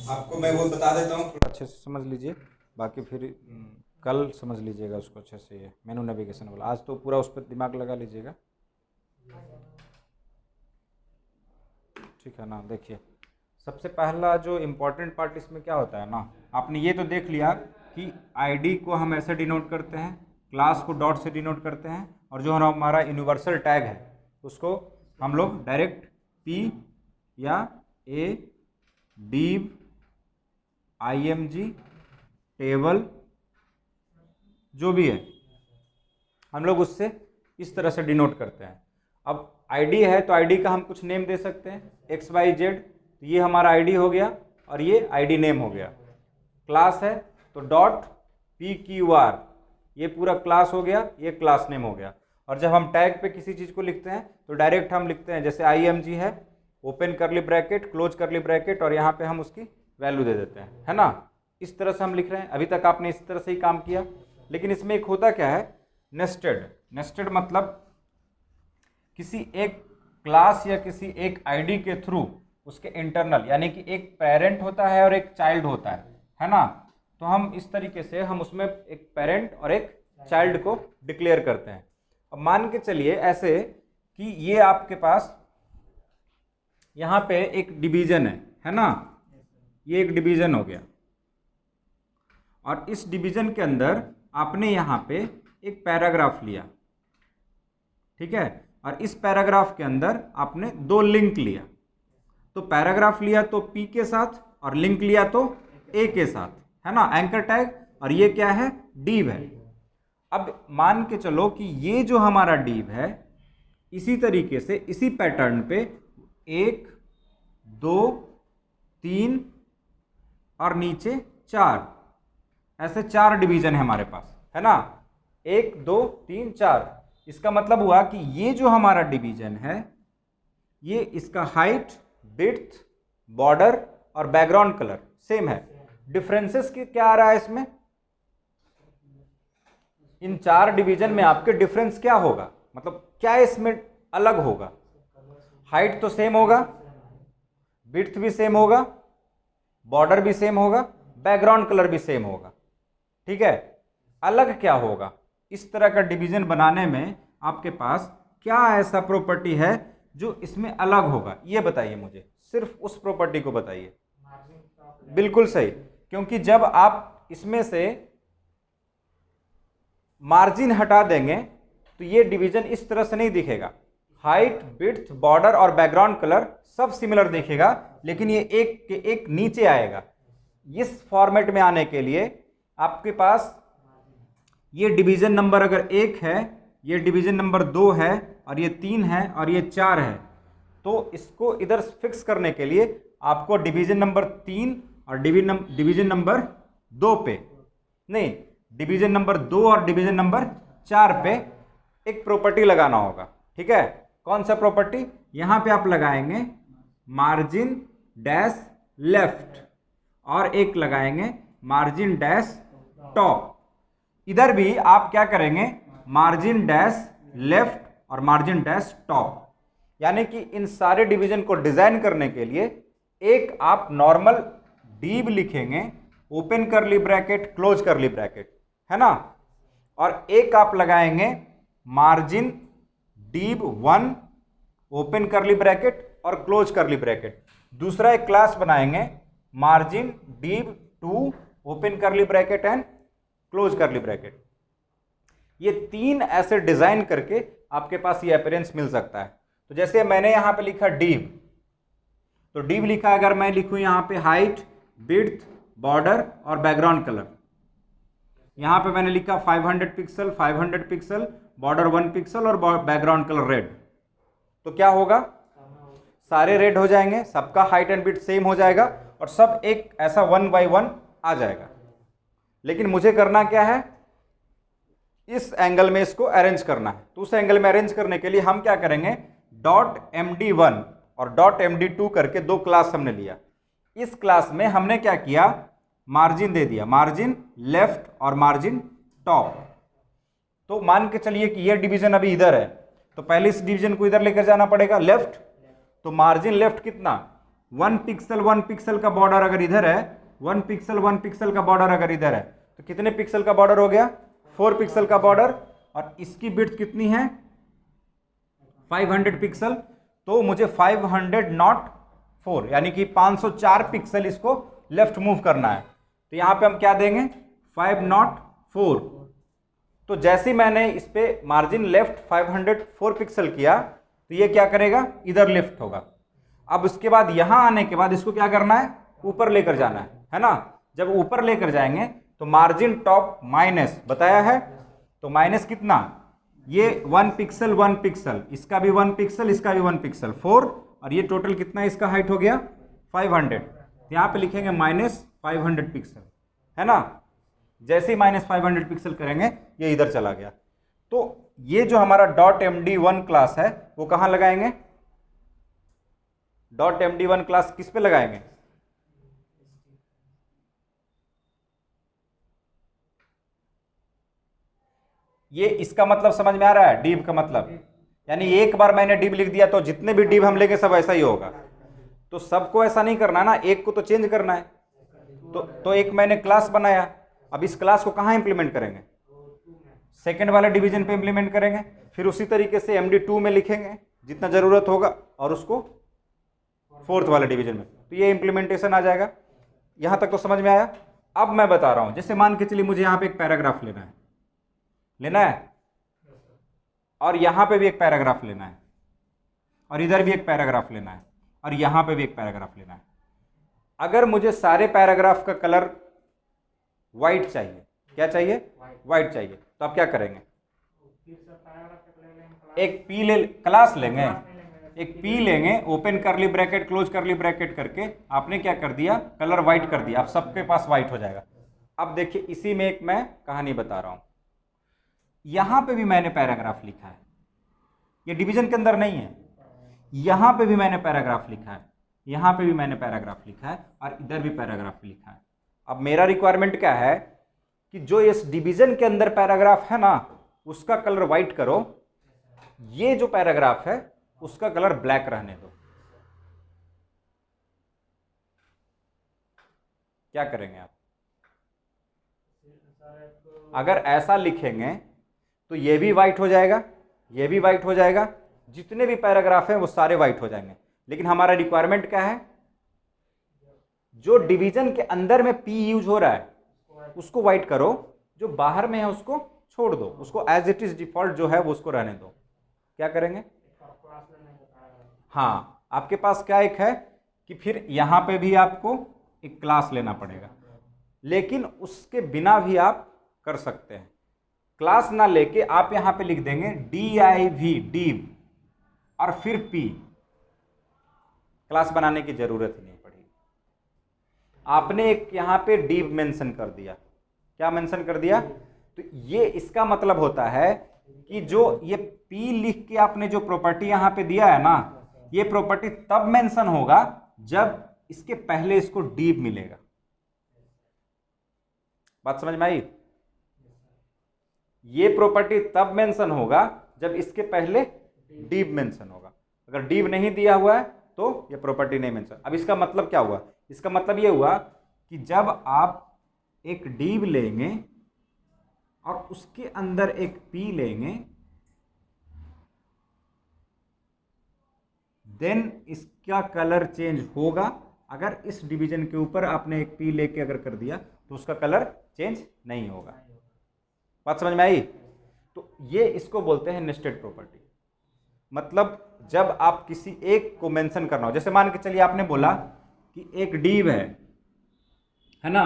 आपको मैं वो बता देता हूँ, थोड़ा अच्छे से समझ लीजिए, बाकी फिर कल समझ लीजिएगा उसको अच्छे से। ये मेनू नेविगेशन वाला आज तो पूरा उस पर दिमाग लगा लीजिएगा, ठीक है ना। देखिए, सबसे पहला जो इम्पोर्टेंट पार्ट इसमें क्या होता है ना, आपने ये तो देख लिया कि आईडी को हम ऐसे डिनोट करते हैं, क्लास को डॉट से डिनोट करते हैं, और जो हमारा यूनिवर्सल टैग है उसको हम लोग डायरेक्ट पी या ए div img टेबल जो भी है हम लोग उससे इस तरह से डिनोट करते हैं। अब आईडी है तो आईडी का हम कुछ नेम दे सकते हैं, एक्स वाई जेड, तो ये हमारा आईडी हो गया और ये आईडी नेम हो गया। क्लास है तो डॉट पी क्यू आर, ये पूरा क्लास हो गया, ये क्लास नेम हो गया। और जब हम टैग पे किसी चीज़ को लिखते हैं तो डायरेक्ट हम लिखते हैं, जैसे आई एम जी है, ओपन करली ब्रैकेट क्लोज करली ब्रैकेट, और यहाँ पे हम उसकी वैल्यू दे देते हैं, है ना। इस तरह से हम लिख रहे हैं। अभी तक आपने इस तरह से ही काम किया, लेकिन इसमें एक होता क्या है, नेस्टेड। नेस्टेड मतलब किसी एक क्लास या किसी एक आईडी के थ्रू उसके इंटरनल, यानी कि एक पेरेंट होता है और एक चाइल्ड होता है ना। तो हम इस तरीके से हम उसमें एक पेरेंट और एक चाइल्ड को डिक्लेयर करते हैं। अब मान के चलिए ऐसे कि ये आपके पास यहाँ पे एक डिवीजन है ना, ये एक डिवीजन हो गया, और इस डिवीजन के अंदर आपने यहाँ पे एक पैराग्राफ लिया, ठीक है, और इस पैराग्राफ के अंदर आपने दो लिंक लिया। तो पैराग्राफ लिया तो पी के साथ और लिंक लिया तो ए के साथ, है ना, एंकर टैग, और ये क्या है, div है। अब मान के चलो कि ये जो हमारा div है, इसी तरीके से इसी पैटर्न पे 1 2 3 और नीचे 4, ऐसे 4 डिवीजन है हमारे पास, है ना, 1 2 3 4। इसका मतलब हुआ कि ये जो हमारा डिवीजन है, ये इसका हाइट, विड्थ, बॉर्डर और बैकग्राउंड कलर सेम है। डिफरेंसेस क्या आ रहा है इसमें, इन 4 डिवीजन में आपके डिफरेंस क्या होगा, मतलब क्या इसमें अलग होगा। हाइट तो सेम होगा, विड्थ भी सेम होगा, बॉर्डर भी सेम होगा, बैकग्राउंड कलर भी सेम होगा, ठीक है। अलग क्या होगा, इस तरह का डिवीजन बनाने में आपके पास क्या ऐसा प्रॉपर्टी है जो इसमें अलग होगा, ये बताइए मुझे, सिर्फ उस प्रॉपर्टी को बताइए। बिल्कुल सही, क्योंकि जब आप इसमें से मार्जिन हटा देंगे तो ये डिवीजन इस तरह से नहीं दिखेगा। हाइट, विड्थ, बॉर्डर और बैकग्राउंड कलर सब सिमिलर दिखेगा, लेकिन ये एक के एक नीचे आएगा। इस फॉर्मेट में आने के लिए आपके पास ये डिवीजन नंबर अगर 1 है, ये डिवीजन नंबर 2 है, और ये 3 है, और ये 4 है, तो इसको इधर फिक्स करने के लिए आपको डिवीजन नंबर 3 और डिवीजन नंबर 2 पे नहीं, डिवीजन नंबर 2 और डिवीजन नंबर 4 पे एक प्रॉपर्टी लगाना होगा, ठीक है। कौन सा प्रॉपर्टी, यहां पे आप लगाएंगे मार्जिन डैश लेफ्ट, और एक लगाएंगे मार्जिन डैश टॉप। इधर भी आप क्या करेंगे, मार्जिन डैश लेफ्ट और मार्जिन डैश टॉप। यानी कि इन सारे डिवीजन को डिजाइन करने के लिए एक आप नॉर्मल div लिखेंगे, ओपन करली ब्रैकेट क्लोज करली ब्रैकेट, है ना, और एक आप लगाएंगे मार्जिन div 1 ओपन करली ब्रैकेट और क्लोज करली ब्रैकेट। दूसरा एक क्लास बनाएंगे मार्जिन div 2 ओपन करली ब्रैकेट एंड क्लोज करली ब्रैकेट। ये 3 ऐसे डिजाइन करके आपके पास ये अपीयरेंस मिल सकता है। तो जैसे मैंने यहां पे लिखा div, तो div लिखा, अगर मैं लिखूं यहां पे हाइट, विड्थ, बॉर्डर और बैकग्राउंड कलर, यहां पे मैंने लिखा 500 पिक्सल, 500 पिक्सल, बॉर्डर 1 पिक्सल और बैकग्राउंड कलर रेड, तो क्या होगा, सारे रेड हो जाएंगे, सबका हाइट एंड विड्थ सेम हो जाएगा, और सब एक ऐसा 1 by 1 आ जाएगा। लेकिन मुझे करना क्या है, इस एंगल में इसको अरेंज करना है। तो उस एंगल में अरेंज करने के लिए हम क्या करेंगे, .md1 और .md2 करके 2 क्लास हमने लिया। इस क्लास में हमने क्या किया, मार्जिन दे दिया, मार्जिन लेफ्ट और मार्जिन टॉप। तो मान के चलिए कि यह डिवीजन अभी इधर है, तो पहले इस डिवीजन को इधर लेकर जाना पड़ेगा लेफ्ट, तो मार्जिन लेफ्ट कितना 1 पिक्सल का बॉर्डर अगर इधर है, 1 पिक्सल का बॉर्डर अगर इधर है, तो कितने पिक्सल का बॉर्डर हो गया? 4 पिक्सल का बॉर्डर। और इसकी विड्थ कितनी है? 500 पिक्सल। तो मुझे 500 नॉट 4 यानी कि 504 पिक्सल इसको लेफ्ट मूव करना है। तो यहां पे हम क्या देंगे? 5 नॉट 4। तो जैसे मैंने इस पे मार्जिन लेफ्ट 504 पिक्सल किया, तो ये क्या करेगा? इधर लेफ्ट होगा। अब उसके बाद यहां आने के बाद इसको क्या करना है? ऊपर लेकर जाना है ना। जब ऊपर लेकर जाएंगे तो मार्जिन टॉप माइनस बताया है, तो माइनस कितना? ये 1 पिक्सल, इसका भी 1 पिक्सल, इसका भी 1 पिक्सल, 4, और ये टोटल कितना इसका हाइट हो गया? 500। यहां पे लिखेंगे -500 पिक्सल, है ना। जैसे ही -500 पिक्सल करेंगे ये इधर चला गया। तो ये जो हमारा .md1 क्लास है वो कहां लगाएंगे? .md1 क्लास किस पे लगाएंगे? ये इसका मतलब समझ में आ रहा है? डिव का मतलब यानी एक बार मैंने डिव लिख दिया तो जितने भी डिव हम लेंगे सब ऐसा ही होगा। तो सबको ऐसा नहीं करना ना, एक को तो चेंज करना है। तो एक मैंने क्लास बनाया, अब इस क्लास को कहां इंप्लीमेंट करेंगे? सेकंड वाले डिवीजन पे इंप्लीमेंट करेंगे। फिर उसी तरीके से MD2 में लिखेंगे जितना जरूरत होगा, और उसको फोर्थ वाले डिवीजन में, तो ये इंप्लीमेंटेशन आ जाएगा। यहां तक तो समझ में आया? अब मैं बता रहा हूं, जैसे मान के चलिए मुझे यहां पे एक पैराग्राफ लेना है, और यहां पे भी एक पैराग्राफ लेना है, और इधर भी एक पैराग्राफ लेना है, और यहां पे भी एक पैराग्राफ लेना है। अगर मुझे सारे पैराग्राफ का कलर व्हाइट चाहिए, क्या चाहिए? व्हाइट चाहिए, तो आप क्या करेंगे? एक क्लास लेंगे, एक पी लेंगे, ओपन करली ब्रैकेट क्लोज करली ब्रैकेट करके आपने क्या कर दिया? कलर व्हाइट कर दिया। अब सबके पास व्हाइट हो जाएगा। अब देखिए इसी में एक मैं कहानी बता रहा हूं। यहां पे भी मैंने पैराग्राफ लिखा है, ये डिवीजन के अंदर नहीं है। यहां पे भी मैंने पैराग्राफ लिखा है, यहां पे भी मैंने पैराग्राफ लिखा है, और इधर भी पैराग्राफ लिखा है। अब मेरा रिक्वायरमेंट क्या है कि जो इस डिवीजन के अंदर पैराग्राफ है ना, उसका कलर व्हाइट करो, ये जो पैराग्राफ है उसका कलर ब्लैक रहने दो। क्या करेंगे आप? अगर ऐसा लिखेंगे तो ये भी व्हाइट हो जाएगा, ये भी व्हाइट हो जाएगा, जितने भी पैराग्राफ हैं वो सारे व्हाइट हो जाएंगे। लेकिन हमारा रिक्वायरमेंट क्या है? जो डिवीजन के अंदर में पी यूज हो रहा है उसको व्हाइट करो, जो बाहर में है उसको छोड़ दो, उसको एज इट इज डिफॉल्ट जो है वो उसको रहने दो। क्या करेंगे? हाँ, आपके पास क्या एक है कि फिर यहां पे भी आपको एक क्लास लेना पड़ेगा, लेकिन उसके बिना भी आप कर सकते हैं। क्लास ना लेके आप यहां पे लिख देंगे div div और फिर p। क्लास बनाने की जरूरत ही नहीं पड़ी। आपने एक यहां पे div मेंशन कर दिया। क्या मेंशन कर दिया? तो ये इसका मतलब होता है कि जो ये p लिख के आपने जो प्रॉपर्टी यहां पे दिया है ना, ये प्रॉपर्टी तब मेंशन होगा जब इसके पहले इसको div मिलेगा। बात समझ में आई? ये प्रॉपर्टी तब मेंशन होगा जब इसके पहले div मेंशन होगा। अगर div नहीं दिया हुआ है तो ये प्रॉपर्टी नहीं मेंशन। अब इसका मतलब क्या हुआ? इसका मतलब ये हुआ कि जब आप एक div लेंगे और उसके अंदर एक p लेंगे, देन इसका कलर चेंज होगा। अगर इस डिवीजन के ऊपर आपने एक p लेके अगर कर दिया तो उसका कलर चेंज नहीं होगा। बात समझ में आई? तो ये इसको बोलते हैं नेस्टेड प्रॉपर्टी। मतलब जब आप किसी एक को मेंशन करना हो, जैसे मान के चलिए आपने बोला कि एक div है ना,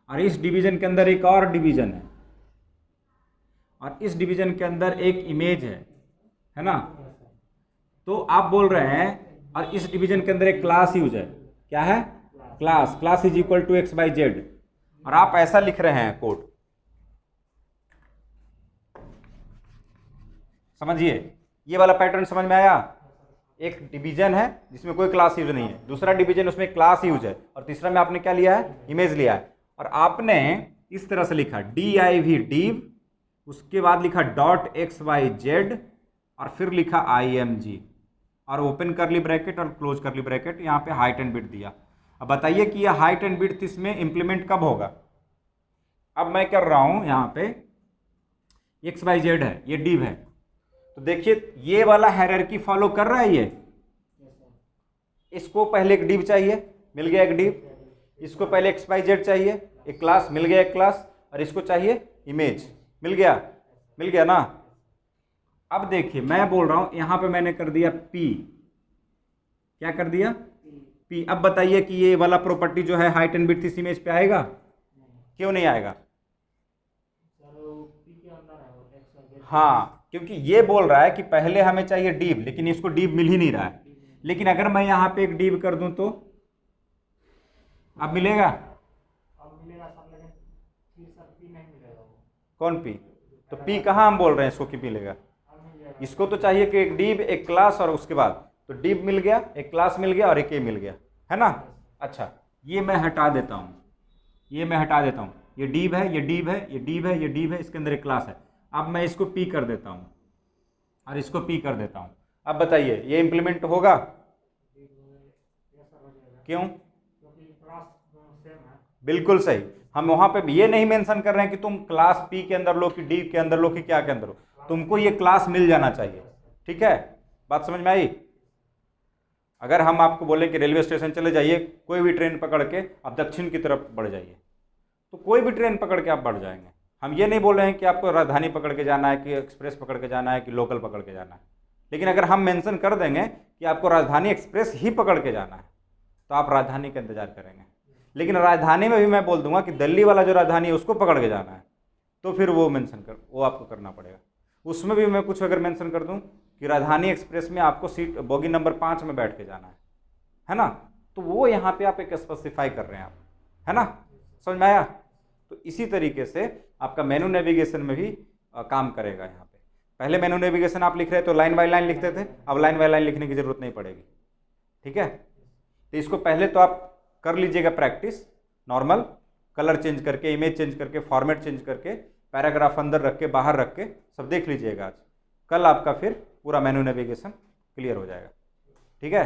और इस डिवीजन के अंदर एक और डिवीजन है, और इस डिवीजन के अंदर एक इमेज है ना। तो आप बोल रहे हैं, और इस डिवीजन के अंदर एक क्लास यूज है। क्या है? Class is equal to x by z, और आप ऐसा लिख रहे हैं कोड। समझिए, ये वाला पैटर्न समझ में आया? एक डिवीजन है जिसमें कोई क्लास यूज नहीं है, दूसरा डिवीजन उसमें क्लास यूज है, और तीसरा में आपने क्या लिया है? इमेज लिया है। और आपने इस तरह से लिखा div, उसके बाद लिखा .xyz, और फिर लिखा img। और ओपन करली ब्रैकेट और क्लोज करली ब्रैकेट, यहाँ पे हाइट एंड विड्थ दिया। अब बताइए कि यह हाइट एंड विड्थ इसमें इंप्लीमेंट कब होगा। अब मैं कर रहा हूँ यहाँ पे XYZ है, ये div है, तो देखिए ये वाला हायरार्की फॉलो कर रहा है ये। इसको पहले एक div चाहिए, मिल गया एक div। इसको पहले XYZ चाहिए, एक क्लास, मिल गया एक क्लास। और इसको चाहिए इमेज, मिल गया ना। अब देखिए मैं बोल रहा हूं यहां पे मैंने कर दिया P, क्या कर दिया P। अब बताइए कि ये वाला प्रॉपर्टी जो है हाइट एंड विड्थ इस इमेज पे आएगा, क्यों नहीं आएगा। हाँ, क्योंकि ये बोल रहा है कि पहले हमें चाहिए div, लेकिन इसको div मिल ही नहीं रहा है। लेकिन अगर मैं यहां पे एक div कर दूं तो अब मिलेगा, कौन P, तो P कहाँ हम बोल रहे हैं इसको कि मिलेगा। इसको तो चाहिए कि एक div, एक क्लास, और उसके बाद तो div मिल गया, एक क्लास मिल गया और एक ए मिल गया, है ना। अच्छा, ये मैं हटा देता हूँ, ये div है, ये div है, ये div है, ये div है, इसके अंदर एक क्लास है। अब मैं इसको P कर देता हूँ और इसको P कर देता हूँ। अब बताइए ये इंप्लीमेंट होगा, क्यों, बिल्कुल सही। हम वहां पे ये नहीं मेंशन कर रहे हैं कि तुम क्लास P के अंदर लो कि D के अंदर लो कि क्या के अंदर हो, तुमको ये क्लास मिल जाना चाहिए। ठीक है, बात समझ में आई। अगर हम आपको बोले कि रेलवे स्टेशन चले जाइए, कोई भी ट्रेन पकड़ के आप दक्षिण की तरफ बढ़ जाइए, तो कोई भी ट्रेन पकड़ के आप बढ़ जाएंगे। हम ये नहीं बोल रहे हैं कि आपको राजधानी पकड़ के जाना है, कि एक्सप्रेस पकड़ के जाना है, कि लोकल पकड़ के जाना है। लेकिन अगर हम मेंशन कर देंगे कि आपको राजधानी एक्सप्रेस ही पकड़ के जाना है, तो आप राजधानी का इंतजार करेंगे। लेकिन राजधानी में भी मैं बोल दूंगा कि दिल्ली वाला जो राजधानी है उसको पकड़ के जाना है, तो फिर वो आपको करना पड़ेगा। उसमें भी मैं कुछ अगर मेंशन कर दूं कि राजधानी एक्सप्रेस में आपको सीट बोगी नंबर 5 में बैठ के जाना है ना, तो वो यहाँ पे आप एक स्पेसिफाई कर रहे हैं आप, है ना, समझ में आया। तो इसी तरीके से आपका मेनू नेविगेशन में भी काम करेगा। यहाँ पे पहले मेनू नेविगेशन आप लिख रहे तो लाइन बाय लाइन लिखते थे, अब लाइन बाय लाइन लिखने की जरूरत नहीं पड़ेगी। ठीक है, तो इसको पहले तो आप कर लीजिएगा प्रैक्टिस, नॉर्मल कलर चेंज करके, इमेज चेंज करके, फॉर्मेट चेंज करके, पैराग्राफ अंदर रख के, बाहर रख के, सब देख लीजिएगा आज। कल आपका फिर पूरा मेनू नेविगेशन क्लियर हो जाएगा। ठीक है।